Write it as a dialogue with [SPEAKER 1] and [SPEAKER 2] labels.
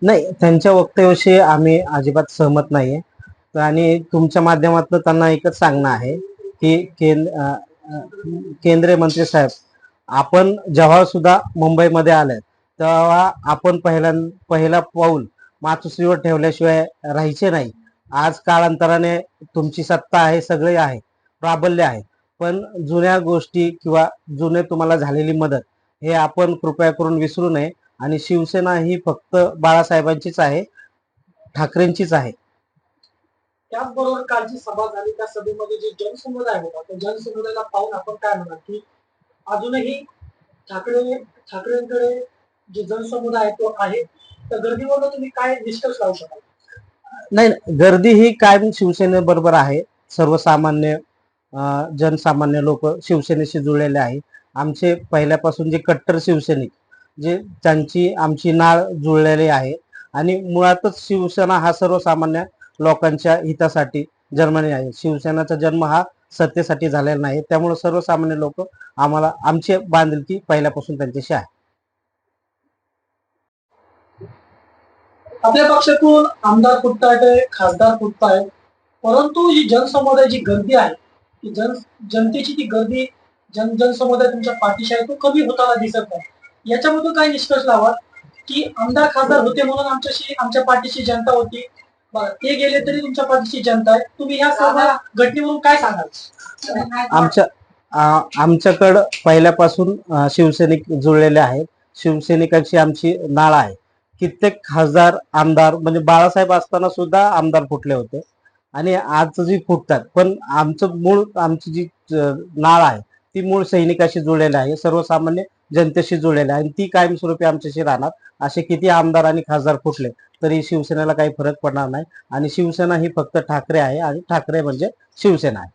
[SPEAKER 1] नाही, त्यांच्या वक्तव्याशी आम्ही अजिबात सहमत नाहीये. आणि तुमच्या माध्यमातून त्यांना एकच सांगणं आहे की केंद्रीय मंत्री साहेब, आपण जेव्हा सुद्धा मुंबईमध्ये आले तेव्हा आपण पहिला पाऊल मातोश्रीवर ठेवल्याशिवाय राहायचे नाही. आज काळांतराने तुमची सत्ता आहे, सगळे आहे, प्राबल्य आहे, पण जुन्या गोष्टी किंवा जुने तुम्हाला झालेली मदत हे आपण कृपया करून विसरू नये. आणि शिवसेना ही फक्त बाळासाहेबांचीच आहे, ठाकरेंचीच आहे.
[SPEAKER 2] त्याचबरोबर कालची सभा झाली, त्या सभेमध्ये जे जनसमुदाय होता त्या जनसमुदायाला पाहून आपण काय म्हणणार की अजूनही ठाकरेंकडे जे जनसमुदाय आहे तो आहे, त्या गर्दीवर तुम्ही काय निष्कर्ष लावू शकाल?
[SPEAKER 1] नाही, गर्दी ही कायम शिवसेनेबरोबर आहे. सर्वसामान्य जनसामान्य लोक शिवसेनेशी जुळलेले आहे. आमचे पहिल्यापासून जे कट्टर शिवसैनिक, जे त्यांची आमची नाळ जुळलेली आहे. आणि मुळातच शिवसेना हा सर्वसामान्य लोकांच्या हितासाठी जन्मली आहे. शिवसेनेचा जन्म हा सत्तेसाठी झालेला नाही. त्यामुळे सर्वसामान्य लोक आम्हाला आमची बांधिलकी पहिल्यापासून त्यांच्याशी आहे.
[SPEAKER 2] आपल्या पक्षातून आमदार फुटतायत, खासदार फुटतायत, परंतु ही जनसमुदायाची गर्दी आहे, की जनतेची ती गर्दी, जनसमुदाय तुमच्या पाठीशी आहे तो कमी होताना दिसत नाही. याच्यामधून काय निष्कर्ष लावा की आमदार खासदार होते म्हणून आमच्या पाठीशी जनता होती, ते गेले तरी तुमच्या पाठीशी जनता आहे. तुम्ही ह्या सर्व घटनेवरून काय सांगाल?
[SPEAKER 1] आमच्याकडं पहिल्यापासून शिवसैनिक जुळलेले आहेत. शिवसैनिकांची आमची नाळ आहे. कित्येक खासदार आमदार म्हणजे बाळासाहेब असताना सुद्धा आमदार फुटले होते आणि आज जी फुटतात, पण आमची जी नाळ आहे ती मूळ सैनिकाशी जुळलेली आहे, सर्वसामान्य जनतेशी जुळलेली आहे आणि ती कायमस्वरूपी आमच्याशी राहणार. असे किती आमदार आणि खासदार फुटले तरी शिवसेनेला काही फरक पडणार नाही. आणि शिवसेना ही फक्त ठाकरे आहे आणि ठाकरे म्हणजे शिवसेना आहे.